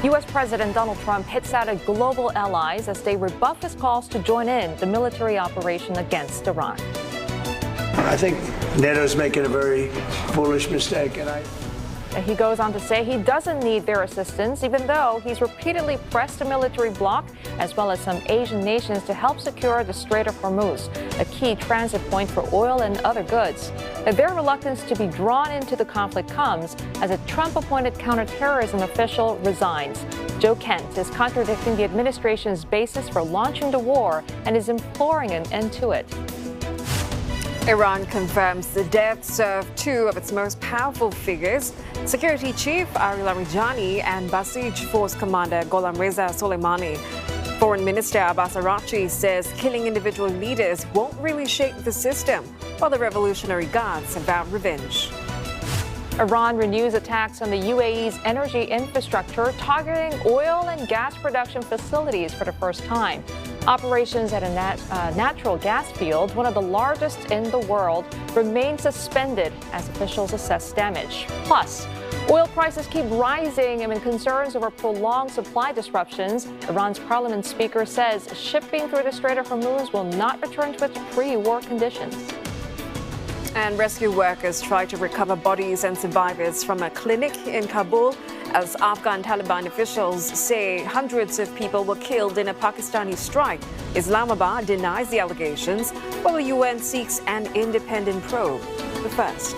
U.S. President Donald Trump hits out at global allies as they rebuff his calls to join in the military operation against Iran. I think NATO's making a very foolish mistake, and he goes on to say he doesn't need their assistance, even though he's repeatedly pressed a military bloc as well as some Asian nations to help secure the Strait of Hormuz, a key transit point for oil and other goods. Their reluctance to be drawn into the conflict comes as a Trump-appointed counterterrorism official resigns. Joe Kent is contradicting the administration's basis for launching the war and is imploring an end to it. Iran confirms the deaths of two of its most powerful figures, Security Chief Ari Larijani and Basij Force Commander Gholam Reza Soleimani. Foreign Minister Abbas Araghchi says killing individual leaders won't really shake the system, while the Revolutionary Guards vowed revenge. Iran renews attacks on the UAE's energy infrastructure, targeting oil and gas production facilities for the first time. Operations at a natural gas field, one of the largest in the world, remain suspended as officials assess damage. Plus, oil prices keep rising amid concerns over prolonged supply disruptions. Iran's parliament speaker says shipping through the Strait of Hormuz will not return to its pre-war conditions. And rescue workers try to recover bodies and survivors from a clinic in Kabul as Afghan Taliban officials say hundreds of people were killed in a Pakistani strike. Islamabad denies the allegations, while the UN seeks an independent probe. But first,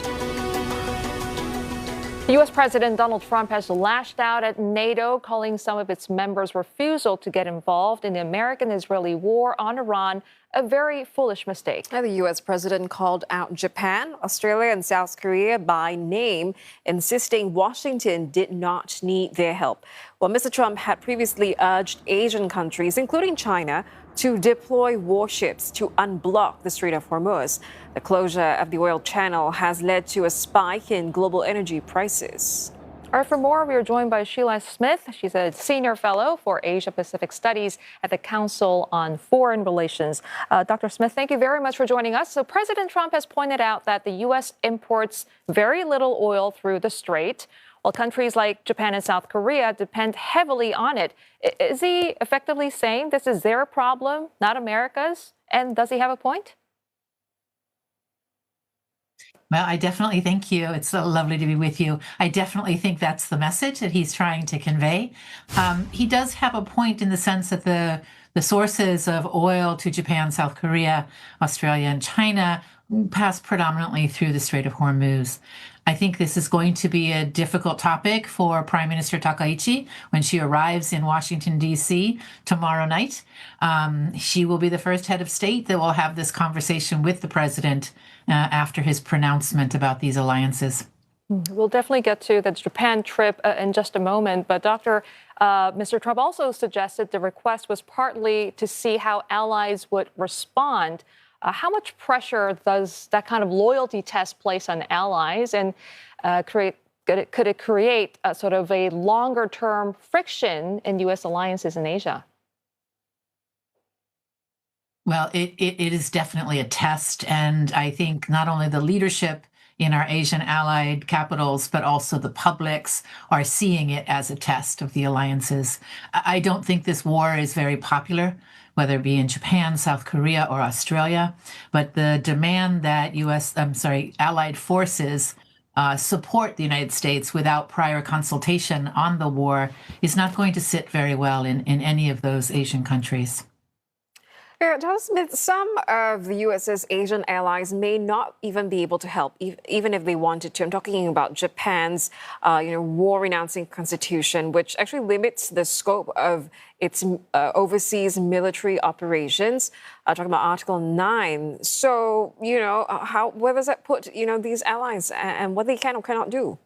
U.S. President Donald Trump has lashed out at NATO, calling some of its members' refusal to get involved in the American-Israeli war on Iran a very foolish mistake. The U.S. president called out Japan, Australia, and South Korea by name, insisting Washington did not need their help. Well, Mr. Trump had previously urged Asian countries, including China, to deploy warships to unblock the Strait of Hormuz. The closure of the oil channel has led to a spike in global energy prices. All right, for more, we are joined by Sheila Smith. She's a senior fellow for Asia-Pacific Studies at the Council on Foreign Relations. Dr. Smith, thank you very much for joining us. So President Trump has pointed out that the U.S. imports very little oil through the strait, while countries like Japan and South Korea depend heavily on it. Is he effectively saying this is their problem, not America's? And does he have a point? Well, I definitely thank you. It's so lovely to be with you. I definitely think that's the message that he's trying to convey. He does have a point in the sense that the sources of oil to Japan, South Korea, Australia, and China pass predominantly through the Strait of Hormuz. I think this is going to be a difficult topic for Prime Minister Takaichi when she arrives in Washington, D.C. tomorrow night. She will be the first head of state that will have this conversation with the president after his pronouncement about these alliances. We'll definitely get to the Japan trip in just a moment. But Mr. Trump also suggested the request was partly to see how allies would respond. How much pressure does that kind of loyalty test place on allies, and could it create a sort of a longer-term friction in U.S. alliances in Asia? Well, it is definitely a test, and I think not only the leadership in our Asian allied capitals, but also the publics are seeing it as a test of the alliances. I don't think this war is very popular, whether it be in Japan, South Korea, or Australia, but the demand that allied forces support the United States without prior consultation on the war is not going to sit very well in any of those Asian countries. Dr. Smith, some of the U.S.'s Asian allies may not even be able to help, even if they wanted to. I'm talking about Japan's, war-renouncing constitution, which actually limits the scope of its overseas military operations. Talking about Article 9. So, where does that put, these allies and what they can or cannot do?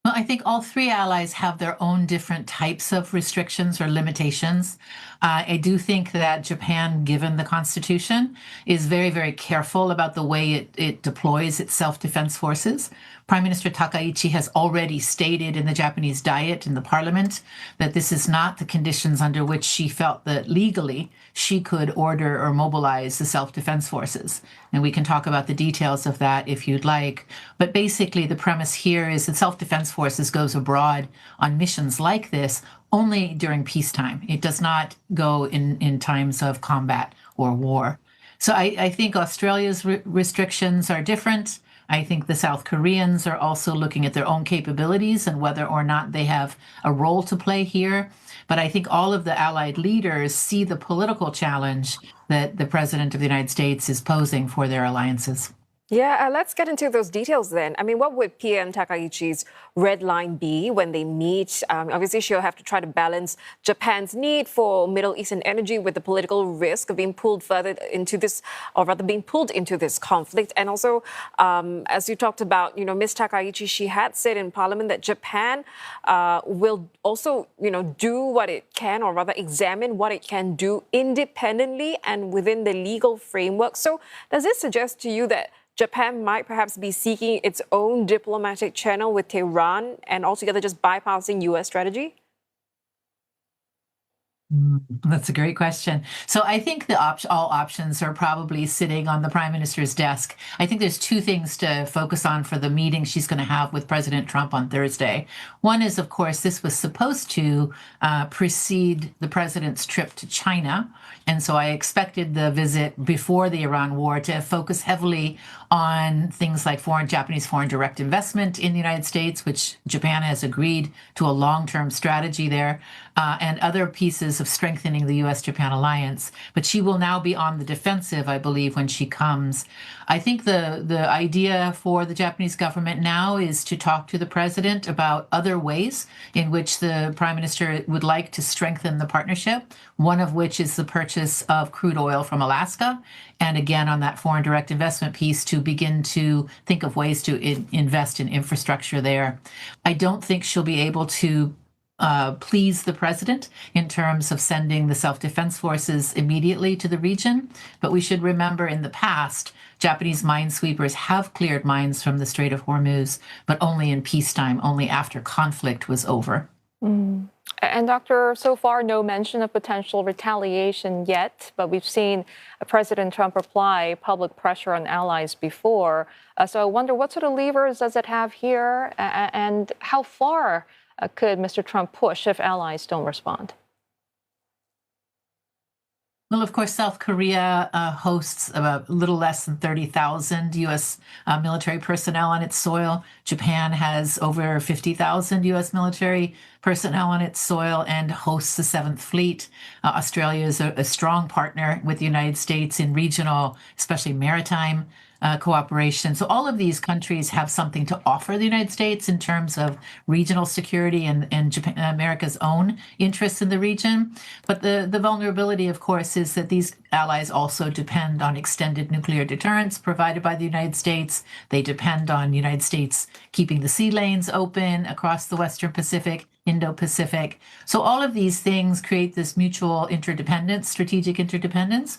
Well, I think all three allies have their own different types of restrictions or limitations. I do think that Japan, given the Constitution, is very, very careful about the way it deploys its self-defense forces. Prime Minister Takaichi has already stated in the Japanese Diet in the parliament that this is not the conditions under which she felt that legally she could order or mobilize the self-defense forces. And we can talk about the details of that if you'd like. But basically, the premise here is that self-defense forces Forces goes abroad on missions like this only during peacetime. It does not go in times of combat or war. So I think Australia's restrictions are different. I think the South Koreans are also looking at their own capabilities and whether or not they have a role to play here. But I think all of the allied leaders see the political challenge that the President of the United States is posing for their alliances. Yeah, let's get into those details then. I mean, what would PM Takaichi's red line be when they meet? Obviously, she'll have to try to balance Japan's need for Middle Eastern energy with the political risk of being pulled further into this, or rather being pulled into this conflict. And also, as you talked about, Ms. Takaichi, she had said in Parliament that Japan will also, do what it can, or rather examine what it can do independently and within the legal framework. So does this suggest to you that Japan might perhaps be seeking its own diplomatic channel with Tehran and altogether just bypassing U.S. strategy? That's a great question. So I think all options are probably sitting on the Prime Minister's desk. I think there's two things to focus on for the meeting she's going to have with President Trump on Thursday. One is, of course, this was supposed to precede the president's trip to China. And so I expected the visit before the Iran war to focus heavily on things like Japanese foreign direct investment in the United States, which Japan has agreed to a long-term strategy there, and other pieces of strengthening the U.S.-Japan alliance. But she will now be on the defensive, I believe, when she comes. I think the idea for the Japanese government now is to talk to the president about other ways in which the prime minister would like to strengthen the partnership, one of which is the purchase of crude oil from Alaska. And again, on that foreign direct investment piece, to begin to think of ways to invest in infrastructure there. I don't think she'll be able to please the president in terms of sending the self-defense forces immediately to the region. But we should remember in the past, Japanese minesweepers have cleared mines from the Strait of Hormuz, but only in peacetime, only after conflict was over. And Doctor, so far, no mention of potential retaliation yet, but we've seen President Trump apply public pressure on allies before. So I wonder, what sort of levers does it have here, and how far could Mr. Trump push if allies don't respond? Well, of course, South Korea hosts about a little less than 30,000 U.S. Military personnel on its soil. Japan has over 50,000 U.S. military personnel on its soil and hosts the Seventh Fleet. Australia is a strong partner with the United States in regional, especially maritime cooperation. So all of these countries have something to offer the United States in terms of regional security and Japan, America's own interests in the region. But the vulnerability, of course, is that these allies also depend on extended nuclear deterrence provided by the United States. They depend on the United States keeping the sea lanes open across the Western Pacific, Indo-Pacific. So all of these things create this mutual interdependence, strategic interdependence.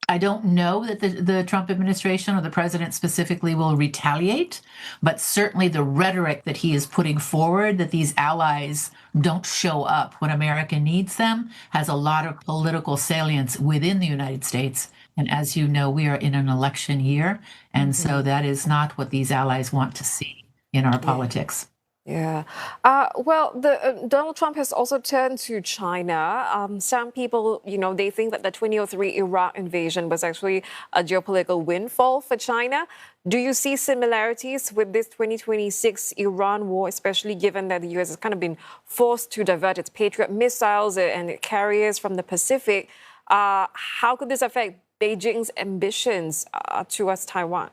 I don't know that the Trump administration or the president specifically will retaliate, but certainly the rhetoric that he is putting forward, that these allies don't show up when America needs them, has a lot of political salience within the United States. And as you know, we are in an election year, and so that is not what these allies want to see in our politics. Yeah. Donald Trump has also turned to China. Some people, they think that the 2003 Iraq invasion was actually a geopolitical windfall for China. Do you see similarities with this 2026 Iran war, especially given that the U.S. has kind of been forced to divert its Patriot missiles and carriers from the Pacific? How could this affect Beijing's ambitions towards Taiwan?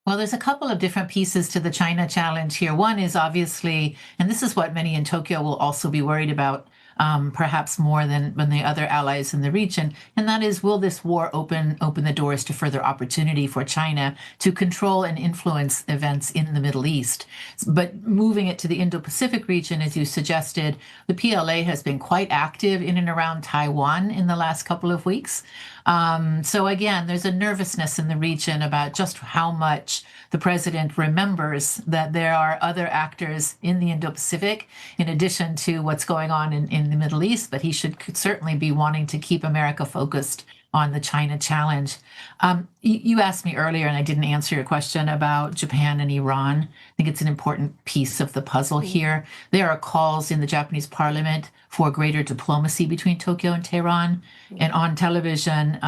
Well, there's a couple of different pieces to the China challenge here. One is obviously, and this is what many in Tokyo will also be worried about, perhaps more than the other allies in the region, and that is, will this war open the doors to further opportunity for China to control and influence events in the Middle East? But moving it to the Indo-Pacific region, as you suggested, the PLA has been quite active in and around Taiwan in the last couple of weeks. So again, there's a nervousness in the region about just how much the president remembers that there are other actors in the Indo-Pacific, in addition to what's going on in the Middle East, but he should certainly be wanting to keep America focused on the China challenge. You asked me earlier, and I didn't answer your question about Japan and Iran. I think it's an important piece of the puzzle here. There are calls in the Japanese parliament for greater diplomacy between Tokyo and Tehran. And on television,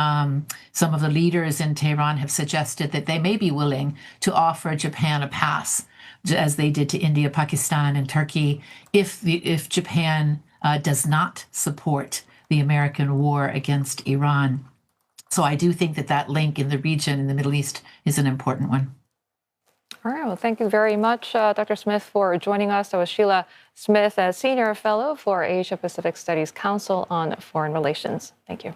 some of the leaders in Tehran have suggested that they may be willing to offer Japan a pass, as they did to India, Pakistan, and Turkey, if Japan does not support the American war against Iran. So I do think that that link in the region, in the Middle East, is an important one. All right. Well, thank you very much, Dr. Smith, for joining us. That was Sheila Smith, a Senior Fellow for Asia Pacific Studies Council on Foreign Relations. Thank you.